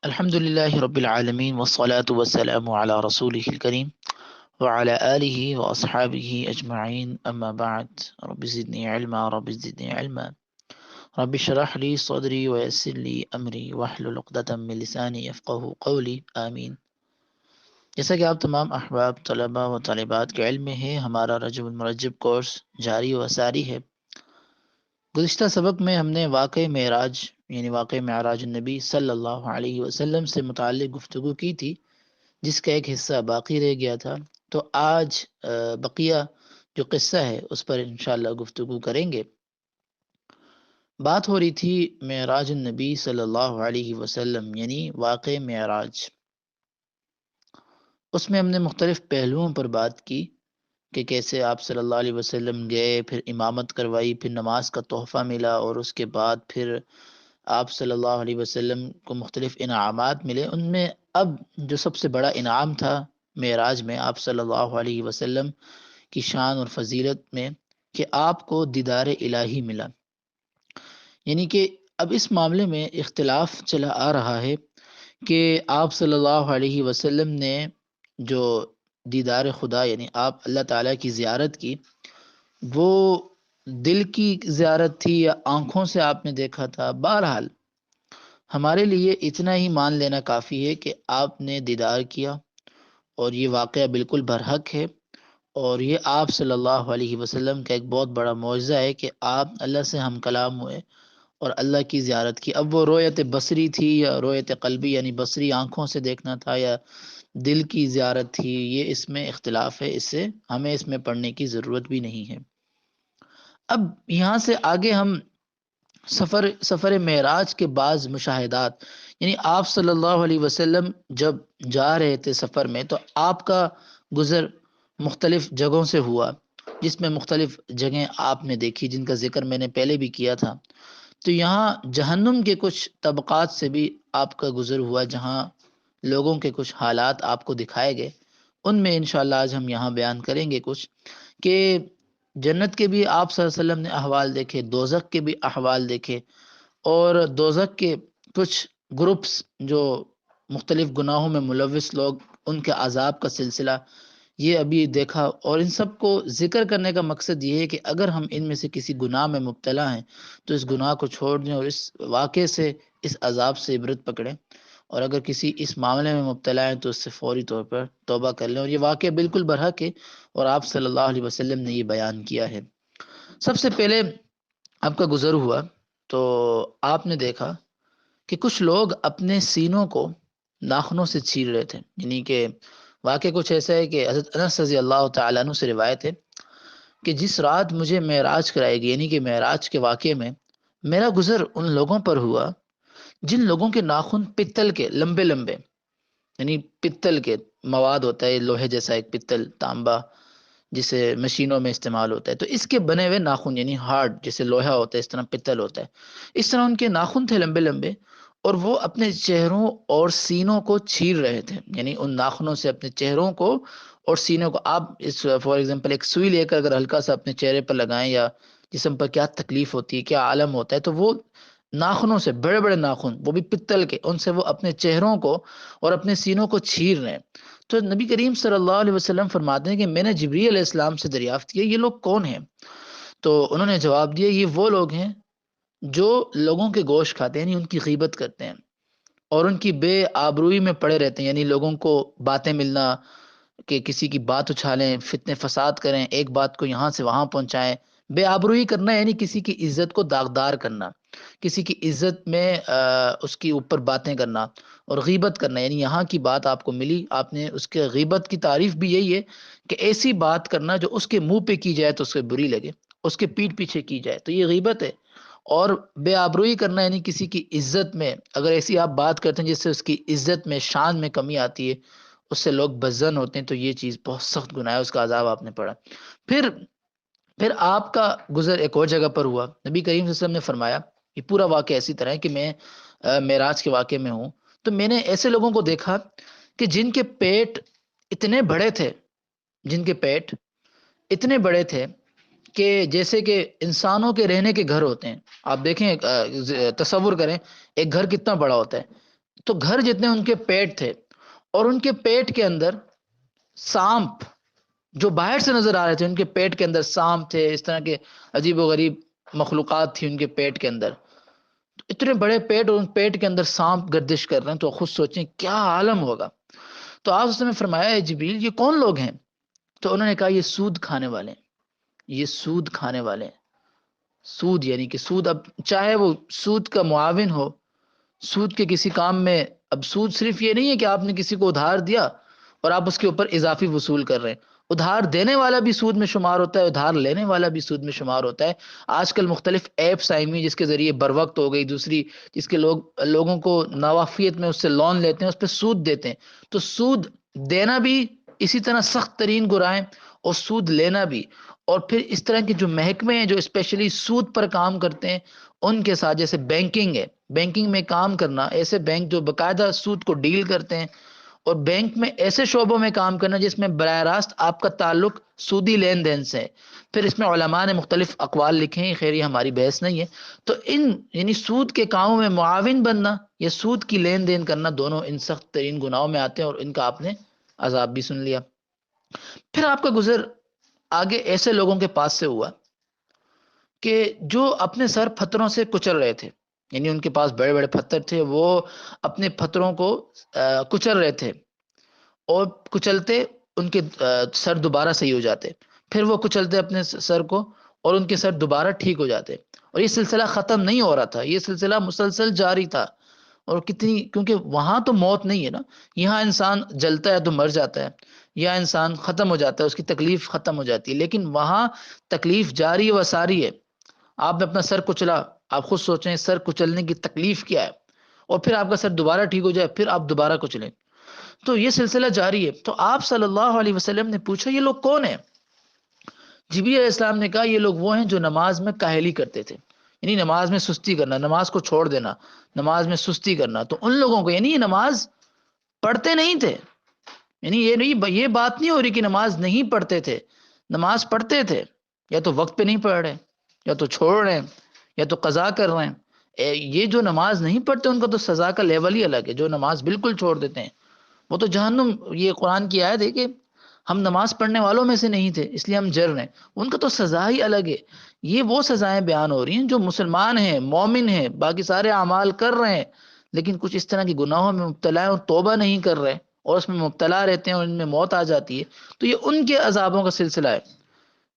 الحمد لله رب العالمين والصلاة والسلام على رسوله الكريم وعلى آله وأصحابه أجمعين أما بعد رب زدني علما رب زدني علما رب اشرح لي صدري ويسر لي أمري واحلل عقدة من لساني يفقه قولي آمین۔ جیسا کہ آپ تمام احباب طلباء و طالبات کے علم میں ہے، ہمارا رجب المرجب کورس جاری و ساری ہے۔ گزشتہ سبق میں ہم نے واقع معراج یعنی واقع معراج النبی صلی اللہ علیہ وسلم سے متعلق گفتگو کی تھی، جس کا ایک حصہ باقی رہ گیا تھا۔ تو آج بقیہ جو قصہ ہے اس پر انشاءاللہ گفتگو کریں گے۔ بات ہو رہی تھی معراج النبی صلی اللہ علیہ وسلم یعنی واقع معراج۔ اس میں ہم نے مختلف پہلوؤں پر بات کی کہ کیسے آپ صلی اللہ علیہ وسلم گئے، پھر امامت کروائی، پھر نماز کا تحفہ ملا، اور اس کے بعد پھر آپ صلی اللہ علیہ وسلم کو مختلف انعامات ملے۔ ان میں اب جو سب سے بڑا انعام تھا معراج میں آپ صلی اللہ علیہ وسلم کی شان اور فضیلت میں کہ آپ کو دیدار الہی ملا۔ یعنی کہ اب اس معاملے میں اختلاف چلا آ رہا ہے کہ آپ صلی اللہ علیہ وسلم نے جو دیدار خدا یعنی آپ اللہ تعالیٰ کی زیارت کی، وہ دل کی زیارت تھی یا آنکھوں سے آپ نے دیکھا تھا۔ بہرحال ہمارے لیے اتنا ہی مان لینا کافی ہے کہ آپ نے دیدار کیا، اور یہ واقعہ بالکل برحق ہے، اور یہ آپ صلی اللہ علیہ وسلم کا ایک بہت بڑا معجزہ ہے کہ آپ اللہ سے ہم کلام ہوئے اور اللہ کی زیارت کی۔ اب وہ رویت بصری تھی یا رویت قلبی یعنی بصری آنکھوں سے دیکھنا تھا یا دل کی زیارت تھی، یہ اس میں اختلاف ہے، اس سے ہمیں اس میں پڑھنے کی ضرورت بھی نہیں ہے۔ اب یہاں سے آگے ہم سفر معراج کے بعض مشاہدات، یعنی آپ صلی اللہ علیہ وسلم جب جا رہے تھے سفر میں تو آپ کا گزر مختلف جگہوں سے ہوا، جس میں مختلف جگہیں آپ نے دیکھی جن کا ذکر میں نے پہلے بھی کیا تھا۔ تو یہاں جہنم کے کچھ طبقات سے بھی آپ کا گزر ہوا، جہاں لوگوں کے کچھ حالات آپ کو دکھائے گئے۔ ان میں انشاءاللہ آج ہم یہاں بیان کریں گے کچھ کہ جنت کے بھی آپ صلی اللہ علیہ وسلم نے احوال دیکھے، دوزخ کے بھی احوال دیکھے، اور دوزخ کے کچھ گروپس جو مختلف گناہوں میں ملوث لوگ، ان کے عذاب کا سلسلہ یہ ابھی دیکھا۔ اور ان سب کو ذکر کرنے کا مقصد یہ ہے کہ اگر ہم ان میں سے کسی گناہ میں مبتلا ہیں تو اس گناہ کو چھوڑ دیں اور اس واقعے سے، اس عذاب سے عبرت پکڑیں، اور اگر کسی اس معاملے میں مبتلا ہیں تو اس سے فوری طور پر توبہ کر لیں۔ اور یہ واقعہ بالکل برحق ہے اور آپ صلی اللہ علیہ وسلم نے یہ بیان کیا ہے۔ سب سے پہلے آپ کا گزر ہوا تو آپ نے دیکھا کہ کچھ لوگ اپنے سینوں کو ناخنوں سے چیر رہے تھے۔ یعنی کہ واقعہ کچھ ایسا ہے کہ حضرت انس رضی اللہ تعالیٰ عنہ سے روایت ہے کہ جس رات مجھے معراج کرائی گئی، یعنی کہ معراج کے واقعے میں میرا گزر ان لوگوں پر ہوا جن لوگوں کے ناخن پتل کے لمبے لمبے، یعنی پتل کے مواد ہوتا ہے، لوہے جیسا ایک پتل تانبا جسے مشینوں میں استعمال ہوتا ہے، تو اس کے بنے ہوئے ناخن یعنی ہارڈ، جیسے لوہا ہوتا ہے اس طرح پتل ہوتا ہے، اس طرح ان کے ناخن تھے لمبے لمبے، اور وہ اپنے چہروں اور سینوں کو چیر رہے تھے۔ یعنی ان ناخنوں سے اپنے چہروں کو اور سینوں کو، آپ اس فار ایگزامپل ایک سوئی لے کر اگر ہلکا سا اپنے چہرے پر لگائیں یا جسم پر، کیا تکلیف ہوتی ہے، کیا عالم ہوتا ہے، تو وہ ناخنوں سے، بڑے بڑے ناخن وہ بھی پتل کے، ان سے وہ اپنے چہروں کو اور اپنے سینوں کو چیر رہے ہیں۔ تو نبی کریم صلی اللہ علیہ وسلم فرماتے ہیں کہ میں نے جبریل علیہ السلام سے دریافت کیا یہ لوگ کون ہیں؟ تو انہوں نے جواب دیا یہ وہ لوگ ہیں جو لوگوں کے گوشت کھاتے ہیں، یعنی ان کی غیبت کرتے ہیں اور ان کی بے آبروئی میں پڑے رہتے ہیں، یعنی لوگوں کو باتیں ملنا کہ کسی کی بات اچھالیں، فتنے فساد کریں، ایک بات کو یہاں سے وہاں پہنچائیں۔ بے آبروئی کرنا یعنی کسی کی عزت کو داغدار کرنا، کسی کی عزت میں اس کی اوپر باتیں کرنا، اور غیبت کرنا یعنی یہاں کی بات آپ کو ملی، آپ نے اس کے غیبت کی تعریف بھی یہی ہے کہ ایسی بات کرنا جو اس کے منہ پہ کی جائے تو اس سے بری لگے، اس کے پیٹھ پیچھے کی جائے تو یہ غیبت ہے۔ اور بے آبروئی کرنا یعنی کسی کی عزت میں اگر ایسی آپ بات کرتے ہیں جس سے اس کی عزت میں، شان میں کمی آتی ہے، اس سے لوگ بزن ہوتے ہیں، تو یہ چیز بہت سخت گناہ ہے، اس کا عذاب آپ نے پڑھا۔ پھر آپ کا گزر ایک اور جگہ پر ہوا۔ نبی کریم صلی اللہ علیہ وسلم نے فرمایا، یہ پورا واقعہ اسی طرح ہے کہ میں معراج کے واقعے میں ہوں، تو میں نے ایسے لوگوں کو دیکھا کہ جن کے پیٹ اتنے بڑے تھے، جن کے پیٹ اتنے بڑے تھے کہ جیسے کہ انسانوں کے رہنے کے گھر ہوتے ہیں۔ آپ دیکھیں، تصور کریں ایک گھر کتنا بڑا ہوتا ہے، تو گھر جتنے ان کے پیٹ تھے، اور ان کے پیٹ کے اندر سانپ جو باہر سے نظر آ رہے تھے، ان کے پیٹ کے اندر سانپ تھے، اس طرح کے عجیب و غریب مخلوقات تھی ان کے پیٹ کے اندر. تو اتنے بڑے پیٹ، اور ان پیٹ کے اندر سانپ گردش کر رہے ہیں، تو خود سوچیں کیا عالم ہوگا. تو آپ اس نے فرمایا اے جبریل، یہ کون لوگ ہیں؟ تو انہوں نے کہا یہ سود کھانے والے ہیں، یہ سود کھانے والے ہیں. سود یعنی کہ سود، اب چاہے وہ سود کا معاون ہو، سود کے کسی کام میں. اب سود صرف یہ نہیں ہے کہ آپ نے کسی کو ادھار دیا اور آپ اس کے اوپر اضافی وصول کر رہے ہیں. ادھار دینے والا بھی سود میں شمار ہوتا ہے، ادھار لینے والا بھی سود میں شمار ہوتا ہے. آج کل مختلف ایپس آئی ہوئی جس کے ذریعے بر وقت ہو گئی، دوسری جس کے لوگوں کو ناوافیت میں اس سے لون لیتے ہیں، اس پہ سود دیتے ہیں. تو سود دینا بھی اسی طرح سخت ترین گناہ، اور سود لینا بھی. اور پھر اس طرح کے جو محکمے ہیں جو اسپیشلی سود پر کام کرتے ہیں، ان کے ساتھ، جیسے بینکنگ ہے، بینکنگ میں کام کرنا، ایسے بینک جو باقاعدہ سود کو ڈیل کرتے ہیں، اور بینک میں ایسے شعبوں میں کام کرنا جس میں براہ راست آپ کا تعلق سودی لین دین سے ہے. پھر اس میں علماء نے مختلف اقوال لکھے ہیں، خیر یہ ہماری بحث نہیں ہے. تو یعنی سود کے کاموں میں معاون بننا یا سود کی لین دین کرنا، دونوں ان سخت ترین گناہوں میں آتے ہیں، اور ان کا آپ نے عذاب بھی سن لیا. پھر آپ کا گزر آگے ایسے لوگوں کے پاس سے ہوا کہ جو اپنے سر پتھروں سے کچل رہے تھے، یعنی ان کے پاس بڑے بڑے پتھر تھے، وہ اپنے پتھروں کو کچل رہے تھے، اور کچلتے ان کے سر دوبارہ صحیح ہو جاتے. پھر وہ کچلتے اپنے سر کو، اور ان کے سر دوبارہ ٹھیک ہو جاتے. اور یہ سلسلہ ختم نہیں ہو رہا تھا، یہ سلسلہ مسلسل جاری تھا. اور کیونکہ وہاں تو موت نہیں ہے نا، یہاں انسان جلتا ہے تو مر جاتا ہے، یا انسان ختم ہو جاتا ہے، اس کی تکلیف ختم ہو جاتی ہے. لیکن وہاں تکلیف جاری و ساری ہے. آپ نے اپنا سر کچلا، آپ خود سوچیں سر کچلنے کی تکلیف کیا ہے، اور پھر آپ کا سر دوبارہ ٹھیک ہو جائے، پھر آپ دوبارہ کچلیں. تو یہ سلسلہ جاری ہے. تو آپ صلی اللہ علیہ وسلم نے پوچھا یہ لوگ کون ہیں؟ جبریل علیہ السلام نے کہا یہ لوگ وہ ہیں جو نماز میں کاہلی کرتے تھے، یعنی نماز میں سستی کرنا، نماز کو چھوڑ دینا، نماز میں سستی کرنا. تو ان لوگوں کو، یعنی یہ نماز پڑھتے نہیں تھے، یعنی یہ بات نہیں ہو رہی کہ نماز نہیں پڑھتے تھے، نماز پڑھتے تھے، یا تو وقت پہ نہیں پڑھ رہے، یا تو چھوڑ رہے ہیں، یا تو قضا کر رہے ہیں. یہ جو نماز نہیں پڑھتے ان کا تو سزا کا لیول ہی الگ ہے. جو نماز بالکل چھوڑ دیتے ہیں وہ تو جہنم. یہ قرآن کی آیت ہے کہ ہم نماز پڑھنے والوں میں سے نہیں تھے اس لیے ہم جر رہے ہیں، ان کا تو سزا ہی الگ ہے. یہ وہ سزائیں بیان ہو رہی ہیں جو مسلمان ہیں، مومن ہیں، باقی سارے اعمال کر رہے ہیں، لیکن کچھ اس طرح کی گناہوں میں مبتلا ہیں اور توبہ نہیں کر رہے، اور اس میں مبتلا رہتے ہیں، اور ان میں موت آ جاتی ہے. تو یہ ان کے عذابوں کا سلسلہ ہے.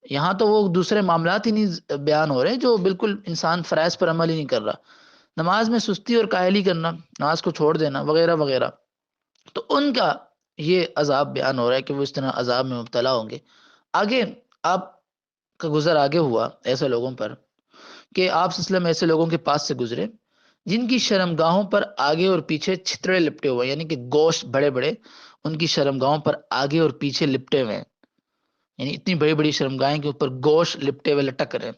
یہاں تو وہ دوسرے معاملات ہی نہیں بیان ہو رہے جو بالکل انسان فرائض پر عمل ہی نہیں کر رہا، نماز میں سستی اور کاہلی کرنا، نماز کو چھوڑ دینا وغیرہ وغیرہ. تو ان کا یہ عذاب بیان ہو رہا ہے کہ وہ اس طرح عذاب میں مبتلا ہوں گے. آگے آپ کا گزر آگے ہوا ایسے لوگوں پر کہ آپ صلی اللہ علیہ وسلم ایسے لوگوں کے پاس سے گزرے جن کی شرمگاہوں پر آگے اور پیچھے چھترے لپٹے ہوئے، یعنی کہ گوشت بڑے بڑے ان کی شرمگاہوں پر آگے اور پیچھے لپٹے ہوئے ہیں، یعنی اتنی بڑی بڑی شرمگاہیں کے اوپر گوشت لپٹے ہوئے لٹک رہے ہیں.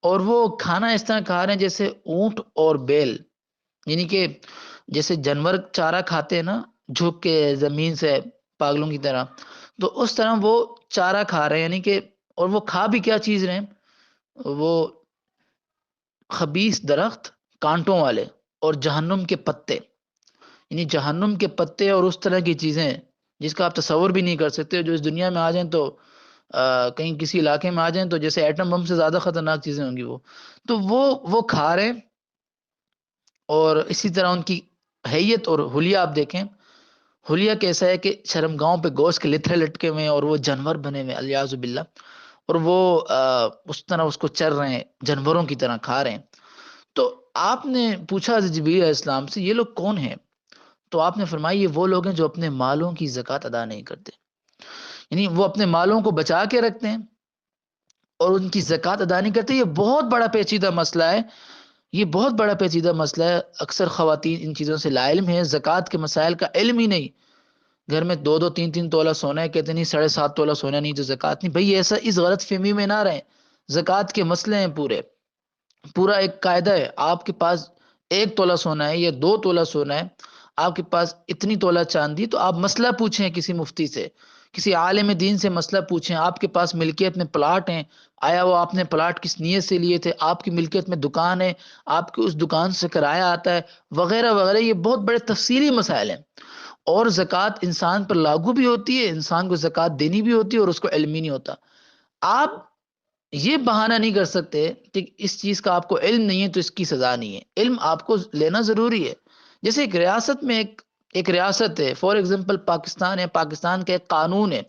اور وہ کھانا اس طرح کھا رہے ہیں جیسے اونٹ اور بیل، یعنی کہ جیسے جانور چارہ کھاتے ہیں نا جھک کے زمین سے پاگلوں کی طرح، تو اس طرح وہ چارہ کھا رہے ہیں. یعنی کہ اور وہ کھا بھی کیا چیز رہے ہیں؟ وہ خبیث درخت کانٹوں والے اور جہنم کے پتے، یعنی جہنم کے پتے اور اس طرح کی چیزیں جس کا آپ تصور بھی نہیں کر سکتے، جو اس دنیا میں آ جائیں تو کہیں کسی علاقے میں آ جائیں تو جیسے ایٹم بم سے زیادہ خطرناک چیزیں ہوں گی وہ. تو وہ کھا رہے ہیں. اور اسی طرح ان کی حیت اور حلیہ آپ دیکھیں، حلیہ کیسا ہے کہ شرمگاہوں پہ گوشت کے لتھڑے لٹکے ہوئے ہیں، اور وہ جانور بنے ہوئے الیاذ باللہ، اور وہ اس طرح اس کو چر رہے ہیں، جانوروں کی طرح کھا رہے ہیں. تو آپ نے پوچھا جبریل علیہ السلام سے یہ لوگ کون ہیں؟ تو آپ نے فرمایا یہ وہ لوگ ہیں جو اپنے مالوں کی زکوٰۃ ادا نہیں کرتے، یعنی وہ اپنے مالوں کو بچا کے رکھتے ہیں اور ان کی زکوٰۃ ادا نہیں کرتے. یہ بہت بڑا پیچیدہ مسئلہ ہے، یہ بہت بڑا پیچیدہ مسئلہ ہے. اکثر خواتین ان چیزوں سے لا علم ہیں، زکوٰۃ کے مسائل کا علم ہی نہیں. گھر میں 2-2 3-3 تولہ سونا ہے، کہتے نہیں 7.5 تولہ سونا نہیں تو زکوٰۃ نہیں. بھئی ایسا اس غلط فہمی میں نہ رہیں. زکوٰۃ کے مسئلے ہیں، پورا ایک قاعدہ ہے. آپ کے پاس 1 تولہ سونا ہے یا 2 تولہ سونا ہے، آپ کے پاس اتنی تولہ چاندی، تو آپ مسئلہ پوچھیں کسی مفتی سے کسی عالم دین سے مسئلہ پوچھیں، آپ کے پاس ملکیت میں پلاٹ ہیں، آیا وہ آپ نے پلاٹ کس نیت سے لیے تھے، آپ کی ملکیت میں دکان ہے، آپ کی اس دکان سے کرایہ آتا ہے، وغیرہ وغیرہ، یہ بہت بڑے تفصیلی مسائل ہیں۔ اور زکوٰۃ انسان پر لاگو بھی ہوتی ہے، انسان کو زکوٰۃ دینی بھی ہوتی ہے، اور اس کو علم ہی نہیں ہوتا۔ آپ یہ بہانہ نہیں کر سکتے کہ اس چیز کا آپ کو علم نہیں ہے تو اس کی سزا نہیں ہے۔ علم آپ کو لینا ضروری ہے۔ جیسے ایک ریاست میں ایک ریاست ہے، فور ایگزامپل پاکستان ہے، پاکستان کا ایک قانون ہے،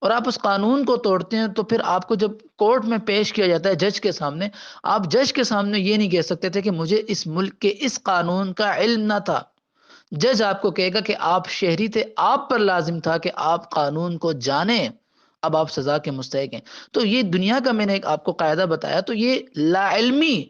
اور آپ اس قانون کو توڑتے ہیں، تو پھر آپ کو جب کورٹ میں پیش کیا جاتا ہے جج کے سامنے، آپ جج کے سامنے یہ نہیں کہہ سکتے تھے کہ مجھے اس ملک کے اس قانون کا علم نہ تھا۔ جج آپ کو کہے گا کہ آپ شہری تھے، آپ پر لازم تھا کہ آپ قانون کو جانیں، اب آپ سزا کے مستحق ہیں۔ تو یہ دنیا کا میں نے ایک آپ کو قاعدہ بتایا، تو یہ لا علمی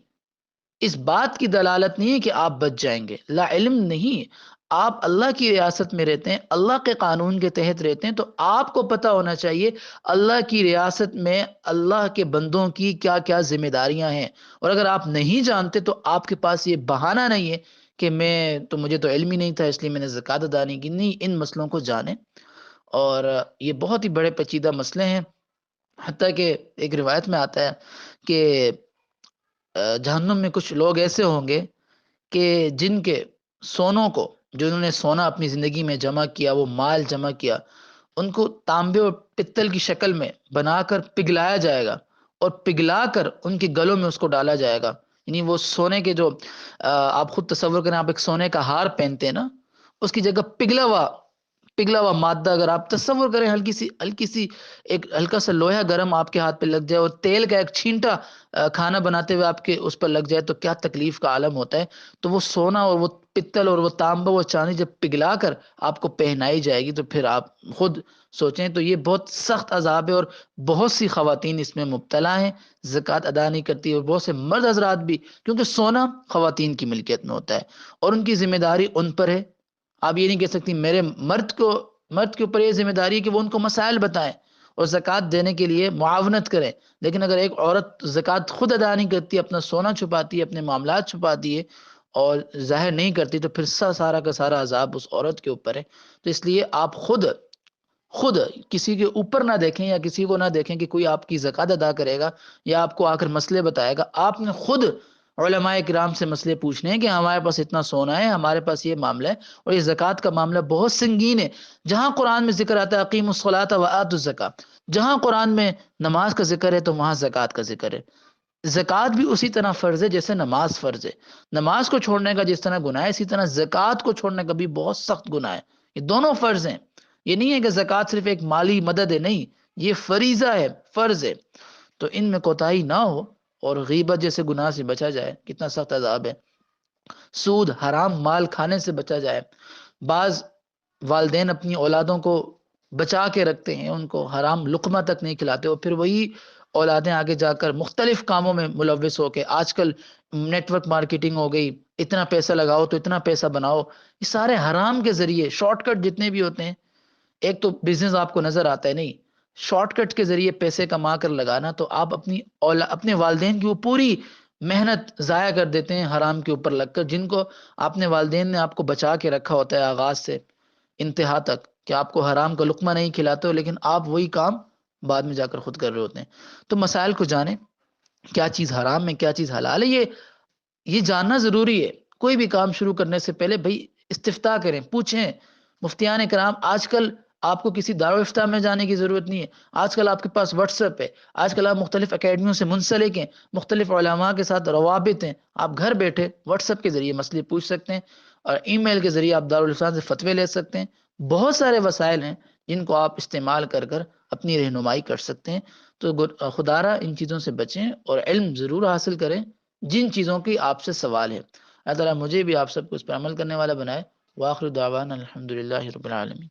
اس بات کی دلالت نہیں ہے کہ آپ بچ جائیں گے، لا علم نہیں۔ آپ اللہ کی ریاست میں رہتے ہیں، اللہ کے قانون کے تحت رہتے ہیں، تو آپ کو پتہ ہونا چاہیے اللہ کی ریاست میں اللہ کے بندوں کی کیا کیا ذمہ داریاں ہیں۔ اور اگر آپ نہیں جانتے تو آپ کے پاس یہ بہانہ نہیں ہے کہ مجھے تو علم ہی نہیں تھا اس لیے میں نے زکوٰۃ ادا نہیں کی۔ نہیں، ان مسئلوں کو جانیں، اور یہ بہت ہی بڑے پیچیدہ مسئلے ہیں۔ حتیٰ کہ ایک روایت میں آتا ہے کہ جہنم میں کچھ لوگ ایسے ہوں گے کہ جن کے سونوں کو، جنہوں نے سونا اپنی زندگی میں جمع کیا، وہ مال جمع کیا، ان کو تانبے اور پتل کی شکل میں بنا کر پگھلایا جائے گا، اور پگھلا کر ان کے گلوں میں اس کو ڈالا جائے گا۔ یعنی وہ سونے کے جو آپ خود تصور کریں، آپ ایک سونے کا ہار پہنتے ہیں نا، اس کی جگہ پگھلا ہوا مادہ، اگر آپ تصور کریں، ہلکی سی ایک ہلکا سا لوہا گرم آپ کے ہاتھ پہ لگ جائے، اور تیل کا ایک چھینٹا کھانا بناتے ہوئے آپ کے اس پر لگ جائے، تو کیا تکلیف کا عالم ہوتا ہے۔ تو وہ سونا اور وہ پتل اور وہ تانبا، وہ چاندی جب پگھلا کر آپ کو پہنائی جائے گی، تو پھر آپ خود سوچیں، تو یہ بہت سخت عذاب ہے، اور بہت سی خواتین اس میں مبتلا ہیں، زکوٰۃ ادا نہیں کرتی، اور بہت سے مرد حضرات بھی، کیونکہ سونا خواتین کی ملکیت میں ہوتا ہے، اور ان کی ذمہ داری ان پر ہے۔ آپ یہ نہیں کہہ سکتی میرے مرد کے اوپر یہ ذمہ داری ہے کہ وہ ان کو مسائل بتائیں اور زکوٰۃ دینے کے لیے معاونت کریں۔ لیکن اگر ایک عورت زکوٰۃ خود ادا نہیں کرتی، اپنا سونا چھپاتی ہے، اپنے معاملات چھپاتی ہے اور ظاہر نہیں کرتی، تو پھر سارا کا سارا عذاب اس عورت کے اوپر ہے۔ تو اس لیے آپ خود کسی کے اوپر نہ دیکھیں، یا کسی کو نہ دیکھیں کہ کوئی آپ کی زکوٰۃ ادا کرے گا یا آپ کو آ کر مسئلے بتائے گا۔ آپ نے خود علماء کرام سے مسئلے پوچھنے ہیں کہ ہمارے پاس اتنا سونا ہے، ہمارے پاس یہ معاملہ ہے، اور یہ زکوٰۃ کا معاملہ بہت سنگین ہے۔ جہاں قرآن میں ذکر آتا ہے اقیموا الصلاۃ وآتوا الزکاۃ، جہاں قرآن میں نماز کا ذکر ہے تو وہاں زکوٰۃ کا ذکر ہے۔ زکوٰۃ بھی اسی طرح فرض ہے جیسے نماز فرض ہے۔ نماز کو چھوڑنے کا جس طرح گناہ ہے، اسی طرح زکوٰۃ کو چھوڑنے کا بھی بہت سخت گناہ ہے۔ یہ دونوں فرض ہیں۔ یہ نہیں ہے کہ زکوٰۃ صرف ایک مالی مدد ہے، نہیں، یہ فریضہ ہے، فرض ہے۔ تو ان میں کوتاہی نہ ہو، اور غیبت جیسے گناہ سے بچا جائے، کتنا سخت عذاب ہے۔ سود، حرام مال کھانے سے بچا جائے۔ بعض والدین اپنی اولادوں کو بچا کے رکھتے ہیں، ان کو حرام لقمہ تک نہیں کھلاتے، اور پھر وہی اولادیں آگے جا کر مختلف کاموں میں ملوث ہو کے، آج کل نیٹ ورک مارکیٹنگ ہو گئی، اتنا پیسہ لگاؤ تو اتنا پیسہ بناؤ، یہ سارے حرام کے ذریعے شارٹ کٹ جتنے بھی ہوتے ہیں۔ ایک تو بزنس آپ کو نظر آتا ہے، نہیں، شارٹ کٹ کے ذریعے پیسے کما کر لگانا، تو آپ اپنے والدین کی وہ پوری محنت ضائع کر دیتے ہیں حرام کے اوپر لگ کر، جن کو اپنے والدین نے آپ کو بچا کے رکھا ہوتا ہے آغاز سے انتہا تک، کہ آپ کو حرام کا لقمہ نہیں کھلاتے ہو، لیکن آپ وہی کام بعد میں جا کر خود کر رہے ہوتے ہیں۔ تو مسائل کو جانیں، کیا چیز حرام ہے، کیا چیز حلال ہے، یہ جاننا ضروری ہے۔ کوئی بھی کام شروع کرنے سے پہلے بھائی استفتاء کریں، پوچھیں مفتیان کرام۔ آج کل آپ کو کسی دارالافتاء میں جانے کی ضرورت نہیں ہے، آج کل آپ کے پاس واٹس ایپ ہے، آج کل آپ مختلف اکیڈمیوں سے منسلک ہیں، مختلف علماء کے ساتھ روابط ہیں، آپ گھر بیٹھے واٹس ایپ کے ذریعے مسئلے پوچھ سکتے ہیں، اور ای میل کے ذریعے آپ دارالافتاء سے فتوے لے سکتے ہیں۔ بہت سارے وسائل ہیں جن کو آپ استعمال کر اپنی رہنمائی کر سکتے ہیں۔ تو خدا را ان چیزوں سے بچیں، اور علم ضرور حاصل کریں جن چیزوں کی آپ سے سوال ہے۔ اللہ تعالیٰ مجھے بھی آپ سب کو اس پر عمل کرنے والا بنائے۔ وآخر دعوانا الحمدللہ رب العالمین۔